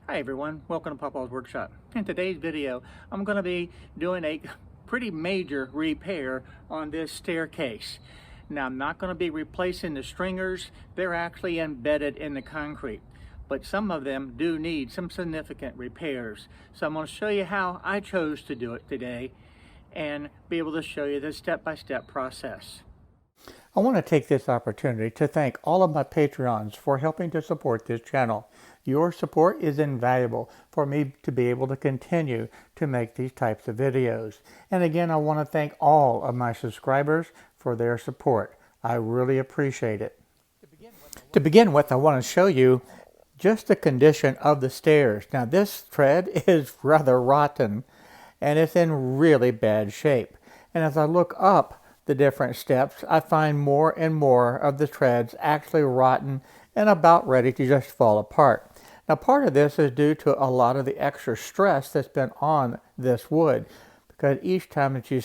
Hi everyone, welcome to Papa's Workshop. In today's video, I'm going to be doing a pretty major repair on this staircase. Now I'm not going to be replacing the stringers, they're actually embedded in the concrete. But some of them do need some significant repairs. So I'm going to show you how I chose to do it today and be able to show you the step-by-step process. I want to take this opportunity to thank all of my Patreons for helping to support this channel. Your support is invaluable for me to be able to continue to make these types of videos. And again, I want to thank all of my subscribers for their support. I really appreciate it. To begin with, I want to show you just the condition of the stairs. Now this tread is rather rotten and it's in really bad shape. And as I look up the different steps, I find more and more of the treads actually rotten and about ready to just fall apart. Now part of this is due to a lot of the extra stress that's been on this wood, because each time that you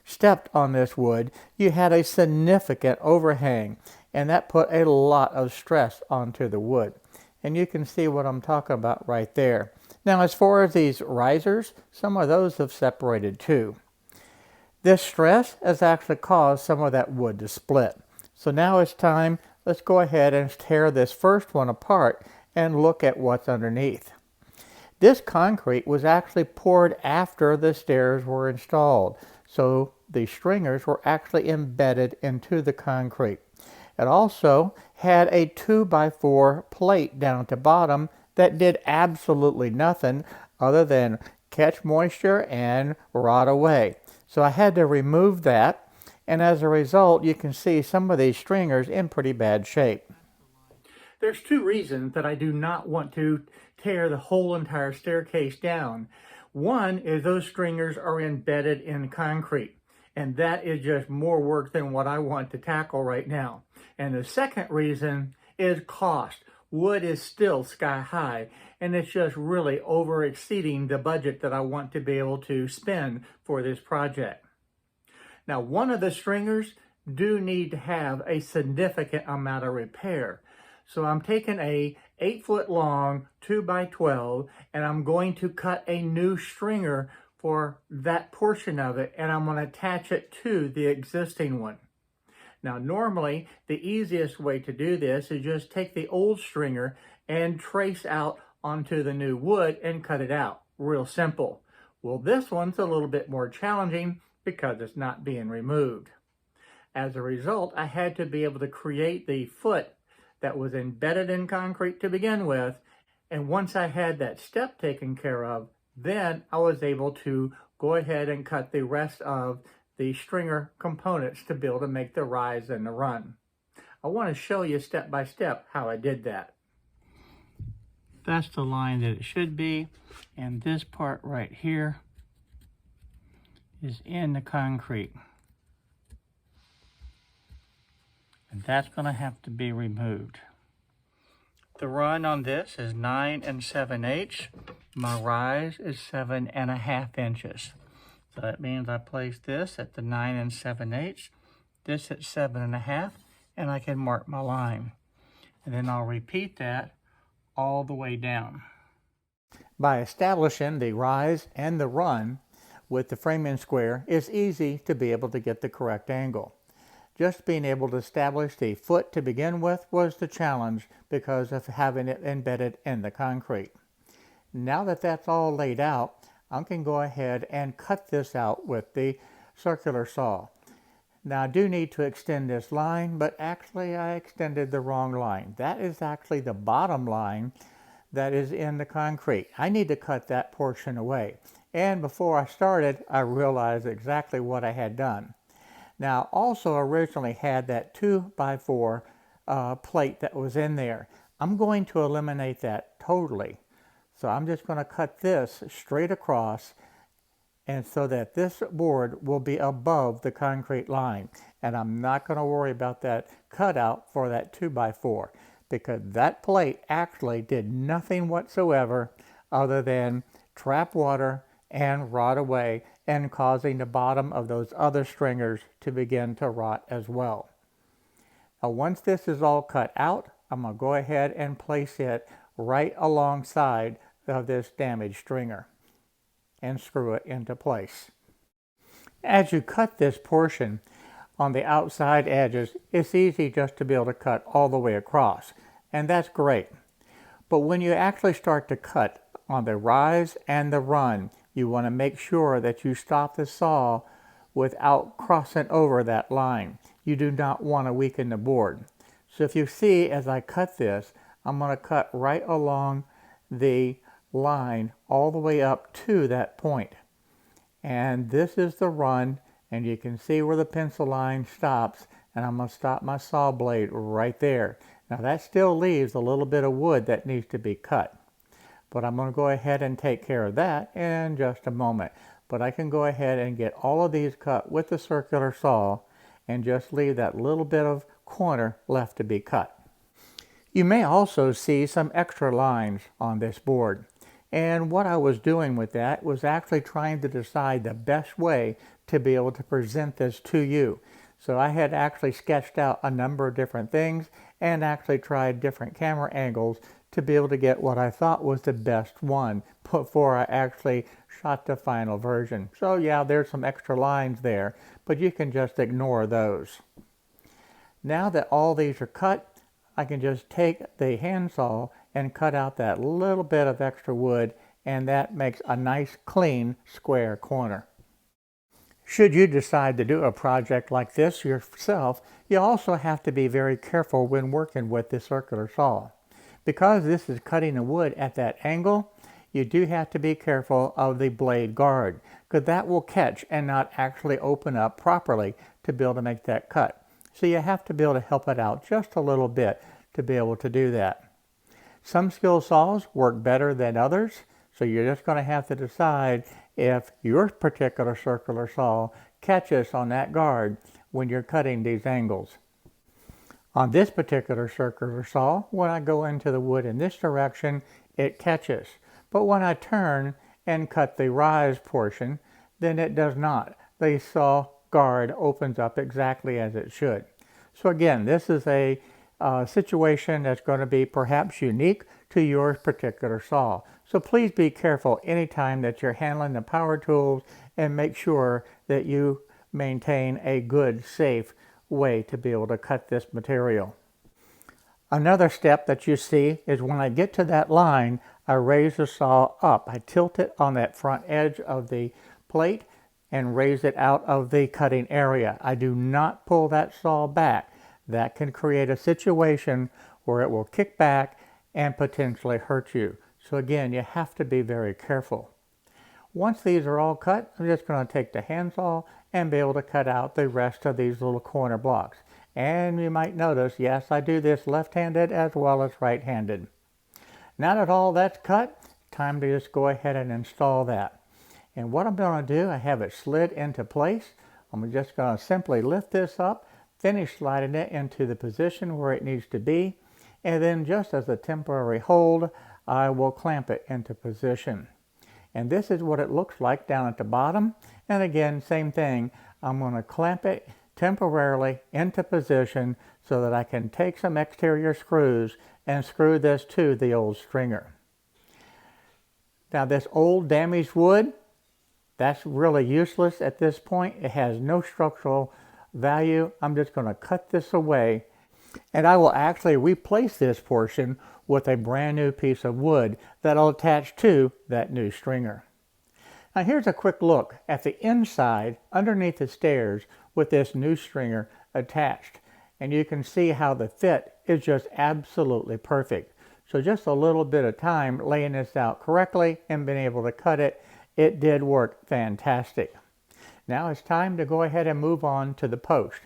stepped on this wood, you had a significant overhang, and that put a lot of stress onto the wood. And you can see what I'm talking about right there. Now as far as these risers, some of those have separated too. This stress has actually caused some of that wood to split. So now it's time, let's go ahead and tear this first one apart and look at what's underneath. This concrete was actually poured after the stairs were installed, so the stringers were actually embedded into the concrete. It also had a 2x4 plate down at the bottom that did absolutely nothing other than catch moisture and rot away. So I had to remove that, and as a result, you can see some of these stringers in pretty bad shape. There's two reasons that I do not want to tear the whole entire staircase down. One is those stringers are embedded in concrete, and that is just more work than what I want to tackle right now. And the second reason is cost. Wood is still sky high, and it's just really over exceeding the budget that I want to be able to spend for this project. Now, one of the stringers do need to have a significant amount of repair. So I'm taking a 8-foot long 2x12, and I'm going to cut a new stringer for that portion of it, and I'm going to attach it to the existing one. Now normally the easiest way to do this is just take the old stringer and trace out onto the new wood and cut it out. Real simple. Well, this one's a little bit more challenging because it's not being removed. As a result, I had to be able to create the foot that was embedded in concrete to begin with, and once I had that step taken care of, then I was able to go ahead and cut the rest of the stringer components to be able to make the rise and the run. I want to show you step by step how I did that. That's the line that it should be, and this part right here is in the concrete. And that's going to have to be removed. The run on this is 9 7/8. My rise is 7.5 inches. So that means I place this at the 9 7/8, this at 7.5, and I can mark my line. And then I'll repeat that all the way down. By establishing the rise and the run with the framing square, it's easy to be able to get the correct angle. Just being able to establish the foot to begin with was the challenge because of having it embedded in the concrete. Now that that's all laid out, I can go ahead and cut this out with the circular saw. Now I do need to extend this line, but actually I extended the wrong line. That is actually the bottom line that is in the concrete. I need to cut that portion away. And before I started, I realized exactly what I had done. Now also originally had that 2x4 plate that was in there. I'm going to eliminate that totally. So I'm just going to cut this straight across, and so that this board will be above the concrete line. And I'm not going to worry about that cutout for that 2x4 because that plate actually did nothing whatsoever other than trap water and rot away and causing the bottom of those other stringers to begin to rot as well. Now once this is all cut out, I'm going to go ahead and place it right alongside of this damaged stringer and screw it into place. As you cut this portion on the outside edges, it's easy just to be able to cut all the way across, and that's great. But when you actually start to cut on the rise and the run, you want to make sure that you stop the saw without crossing over that line. You do not want to weaken the board. So if you see, as I cut this, I'm going to cut right along the line all the way up to that point. And this is the run, and you can see where the pencil line stops, and I'm going to stop my saw blade right there. Now that still leaves a little bit of wood that needs to be cut, but I'm going to go ahead and take care of that in just a moment. But I can go ahead and get all of these cut with the circular saw and just leave that little bit of corner left to be cut. You may also see some extra lines on this board. And what I was doing with that was actually trying to decide the best way to be able to present this to you. So I had actually sketched out a number of different things and actually tried different camera angles to be able to get what I thought was the best one before I actually shot the final version. So yeah, there's some extra lines there, but you can just ignore those. Now that all these are cut, I can just take the handsaw and cut out that little bit of extra wood, and that makes a nice clean square corner. Should you decide to do a project like this yourself, you also have to be very careful when working with the circular saw. Because this is cutting the wood at that angle, you do have to be careful of the blade guard, because that will catch and not actually open up properly to be able to make that cut. So you have to be able to help it out just a little bit to be able to do that. Some skill saws work better than others, so you're just going to have to decide if your particular circular saw catches on that guard when you're cutting these angles. On this particular circular saw, when I go into the wood in this direction, it catches. But when I turn and cut the rise portion, then it does not. The saw guard opens up exactly as it should. So again, this is a situation that's going to be perhaps unique to your particular saw. So please be careful anytime that you're handling the power tools, and make sure that you maintain a good, safe way to be able to cut this material. Another step that you see is when I get to that line, I raise the saw up. I tilt it on that front edge of the plate and raise it out of the cutting area. I do not pull that saw back. That can create a situation where it will kick back and potentially hurt you. So again, you have to be very careful. Once these are all cut, I'm just going to take the handsaw and be able to cut out the rest of these little corner blocks. And you might notice, yes, I do this left-handed as well as right-handed. Now that all that's cut, time to just go ahead and install that. And what I'm going to do, I have it slid into place. I'm just going to simply lift this up, finish sliding it into the position where it needs to be, and then just as a temporary hold, I will clamp it into position. And this is what it looks like down at the bottom. And again, same thing, I'm going to clamp it temporarily into position so that I can take some exterior screws and screw this to the old stringer. Now this old damaged wood, that's really useless at this point. It has no structural value. I'm just going to cut this away, and I will actually replace this portion with a brand new piece of wood that'll attach to that new stringer. Now here's a quick look at the inside underneath the stairs with this new stringer attached, and you can see how the fit is just absolutely perfect. So just a little bit of time laying this out correctly and being able to cut it, it did work fantastic. Now it's time to go ahead and move on to the post.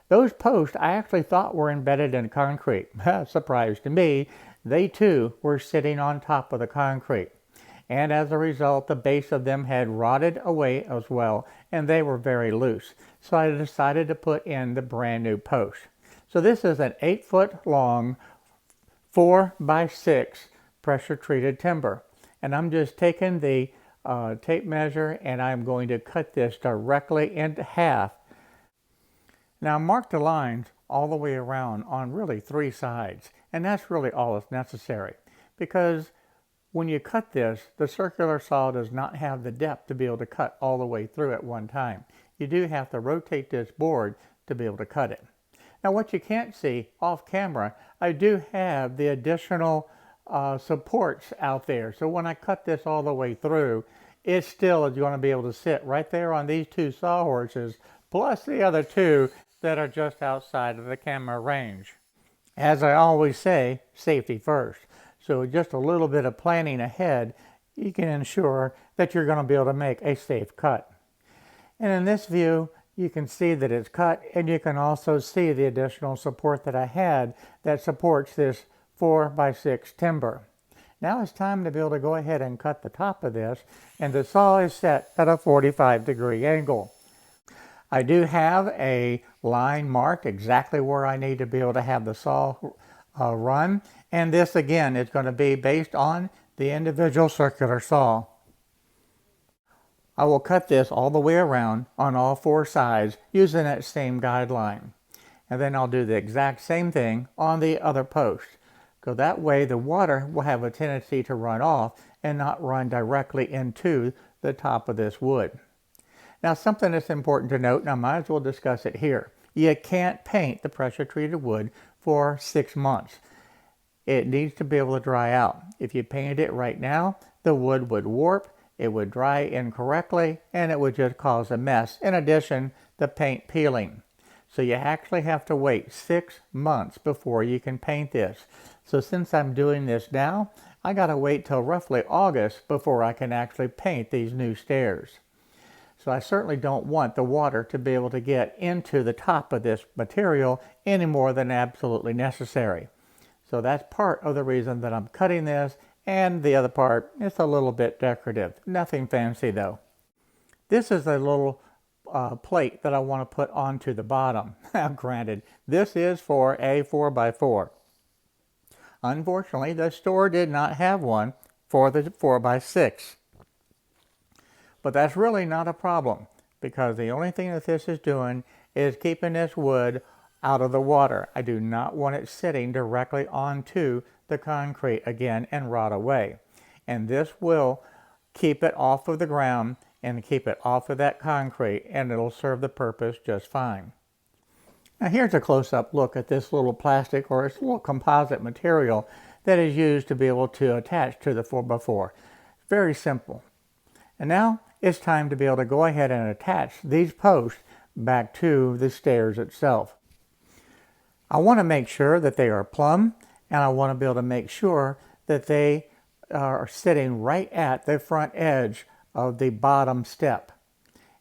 Those posts I actually thought were embedded in concrete. Surprise to me, they too were sitting on top of the concrete. And as a result, the base of them had rotted away as well, and they were very loose. So I decided to put in the brand new post. So this is an 8-foot long 4x6 pressure treated timber. And I'm just taking the tape measure and I'm going to cut this directly into half. Now mark the lines all the way around on really 3 sides, and that's really all that's necessary, because When you cut this, the circular saw does not have the depth to be able to cut all the way through at one time. You do have to rotate this board to be able to cut it. Now what you can't see off camera, I do have the additional supports out there. So when I cut this all the way through, it still is going to be able to sit right there on these two sawhorses, plus the other two that are just outside of the camera range. As I always say, safety first. So just a little bit of planning ahead, you can ensure that you're going to be able to make a safe cut. And in this view, you can see that it's cut, and you can also see the additional support that I had that supports this 4x6 timber. Now it's time to be able to go ahead and cut the top of this, and the saw is set at a 45-degree angle. I do have a line marked exactly where I need to be able to have the saw run, and this again is going to be based on the individual circular saw. I will cut this all the way around on all four sides using that same guideline. And then I'll do the exact same thing on the other post. So that way the water will have a tendency to run off and not run directly into the top of this wood. Now something that's important to note, and I might as well discuss it here. You can't paint the pressure treated wood for 6 months. It needs to be able to dry out. If you painted it right now, the wood would warp, it would dry incorrectly, and it would just cause a mess. In addition, the paint peeling. So you actually have to wait 6 months before you can paint this. So since I'm doing this now, I gotta wait till roughly August before I can actually paint these new stairs. So I certainly don't want the water to be able to get into the top of this material any more than absolutely necessary. So that's part of the reason that I'm cutting this, and the other part is a little bit decorative. Nothing fancy though. This is a little plate that I want to put onto the bottom. Now granted, this is for a 4x4. Unfortunately, the store did not have one for the 4x6. But that's really not a problem, because the only thing that this is doing is keeping this wood out of the water. I do not want it sitting directly onto the concrete again and rot away. And this will keep it off of the ground and keep it off of that concrete, and it'll serve the purpose just fine. Now here's a close-up look at this little plastic or this little composite material that is used to be able to attach to the 4x4. Very simple. And now it's time to be able to go ahead and attach these posts back to the stairs itself. I want to make sure that they are plumb, and I want to be able to make sure that they are sitting right at the front edge of the bottom step.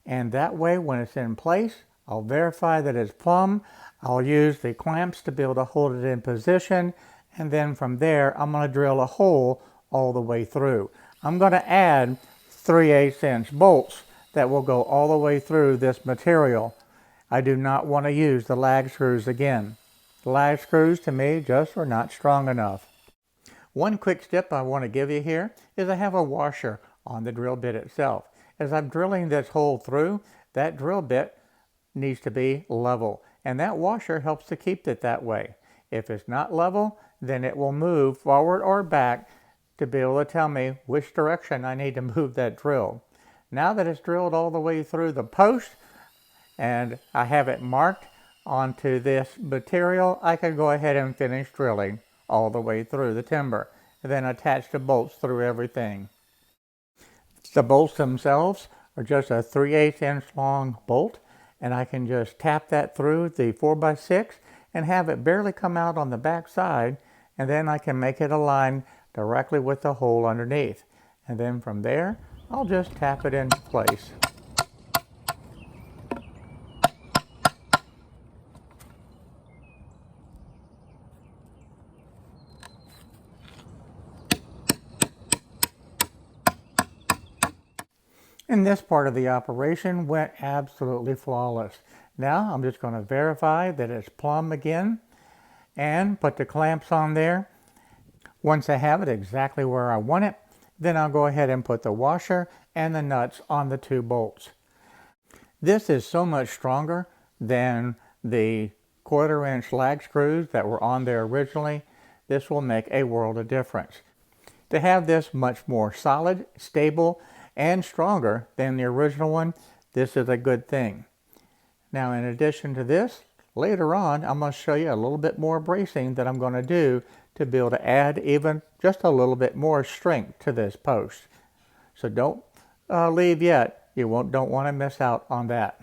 And that way, when it's in place, I'll verify that it's plumb. I'll use the clamps to be able to hold it in position, and then from there I'm going to drill a hole all the way through. I'm going to add 3/8 inch bolts that will go all the way through this material. I do not want to use the lag screws again. The lag screws to me just are not strong enough. One quick tip I want to give you here is I have a washer on the drill bit itself. As I'm drilling this hole through, that drill bit needs to be level, and that washer helps to keep it that way. If it's not level, then it will move forward or back to be able to tell me which direction I need to move that drill. Now that it's drilled all the way through the post and I have it marked onto this material, I can go ahead and finish drilling all the way through the timber and then attach the bolts through everything. The bolts themselves are just a 3/8 inch long bolt, and I can just tap that through the 4x6 and have it barely come out on the back side, and then I can make it align directly with the hole underneath. And then from there, I'll just tap it into place. And this part of the operation went absolutely flawless. Now I'm just going to verify that it's plumb again and put the clamps on there. Once I have it exactly where I want it, then I'll go ahead and put the washer and the nuts on the 2 bolts. This is so much stronger than the 1/4 inch lag screws that were on there originally. This will make a world of difference. To have this much more solid, stable, and stronger than the original one, this is a good thing. Now, in addition to this, later on, I'm going to show you a little bit more bracing that I'm going to do to be able to add even just a little bit more strength to this post. So don't leave yet. You don't want to miss out on that.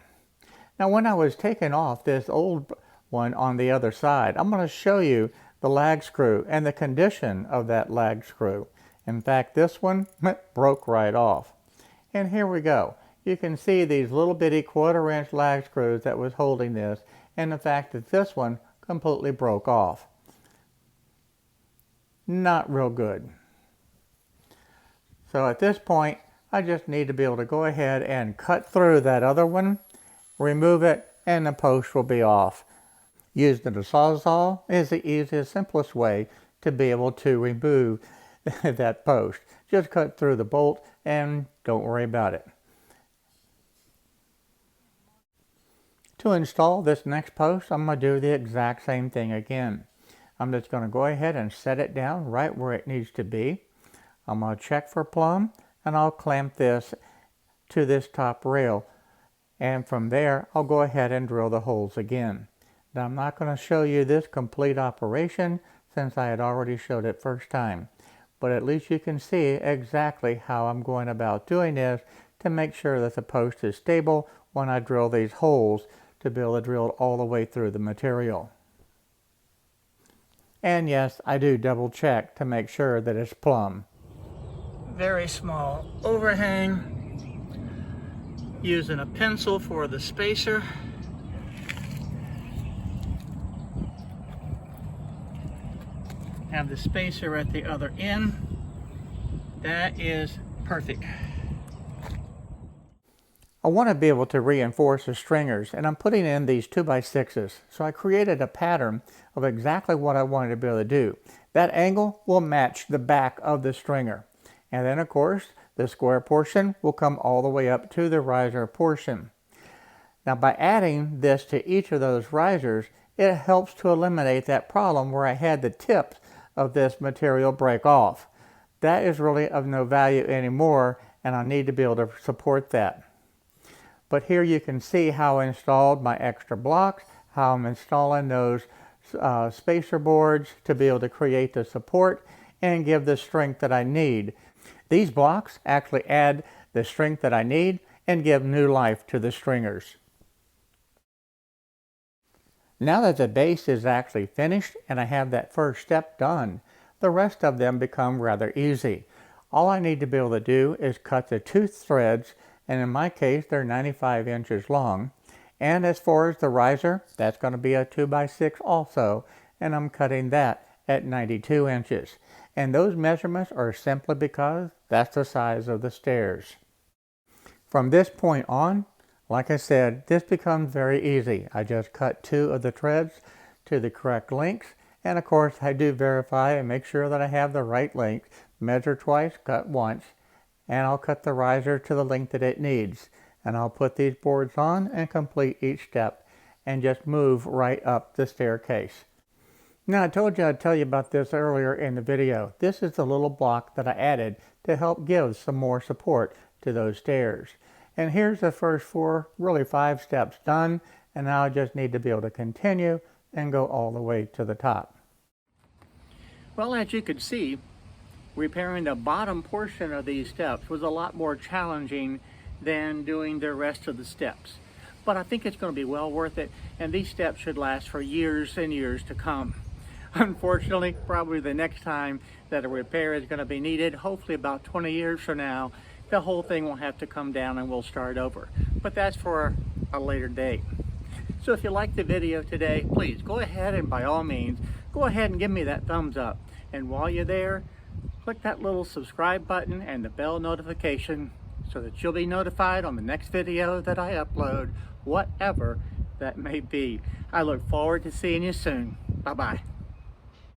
Now, when I was taking off this old one on the other side, I'm going to show you the lag screw and the condition of that lag screw. In fact, this one broke right off. And here we go. You can see these little bitty 1/4-inch lag screws that was holding this, and the fact that this one completely broke off. Not real good. So at this point, I just need to be able to go ahead and cut through that other one, remove it, and the post will be off. Using the Sawzall is the easiest, simplest way to be able to remove that post. Just cut through the bolt and don't worry about it. To install this next post, I'm going to do the exact same thing again. I'm just going to go ahead and set it down right where it needs to be. I'm going to check for plumb, and I'll clamp this to this top rail. And from there, I'll go ahead and drill the holes again. Now, I'm not going to show you this complete operation since I had already showed it first time. But at least you can see exactly how I'm going about doing this to make sure that the post is stable when I drill these holes to be able to drill all the way through the material. And yes, I do double check to make sure that it's plumb. Very small overhang. Using a pencil for the spacer. Have the spacer at the other end. That is perfect. I want to be able to reinforce the stringers, and I'm putting in these 2x6s. So I created a pattern of exactly what I wanted to be able to do. That angle will match the back of the stringer. And then, of course, the square portion will come all the way up to the riser portion. Now, by adding this to each of those risers, it helps to eliminate that problem where I had the tips of this material break off. That is really of no value anymore, and I need to be able to support that. But here you can see how I installed my extra blocks, how I'm installing those spacer boards to be able to create the support and give the strength that I need. These blocks actually add the strength that I need and give new life to the stringers. Now that the base is actually finished and I have that first step done, the rest of them become rather easy. All I need to be able to do is cut the two threads, and in my case they're 95 inches long. And as far as the riser, that's going to be a 2x6 also, and I'm cutting that at 92 inches. And those measurements are simply because that's the size of the stairs. From this point on, like I said, this becomes very easy. I just cut two of the threads to the correct lengths, and of course I do verify and make sure that I have the right length. Measure twice, cut once, and I'll cut the riser to the length that it needs. And I'll put these boards on and complete each step and just move right up the staircase. Now, I told you I'd tell you about this earlier in the video. This is the little block that I added to help give some more support to those stairs. And here's the first 4, really 5 steps done, and now I just need to be able to continue and go all the way to the top. Well, as you can see, repairing the bottom portion of these steps was a lot more challenging than doing the rest of the steps. But I think it's going to be well worth it, and these steps should last for years and years to come. Unfortunately, probably the next time that a repair is going to be needed, hopefully about 20 years from now, the whole thing will have to come down and we'll start over. But that's for a later date. So if you liked the video today, please go ahead and by all means, go ahead and give me that thumbs up. And while you're there, click that little subscribe button and the bell notification so that you'll be notified on the next video that I upload, whatever that may be. I look forward to seeing you soon. Bye-bye.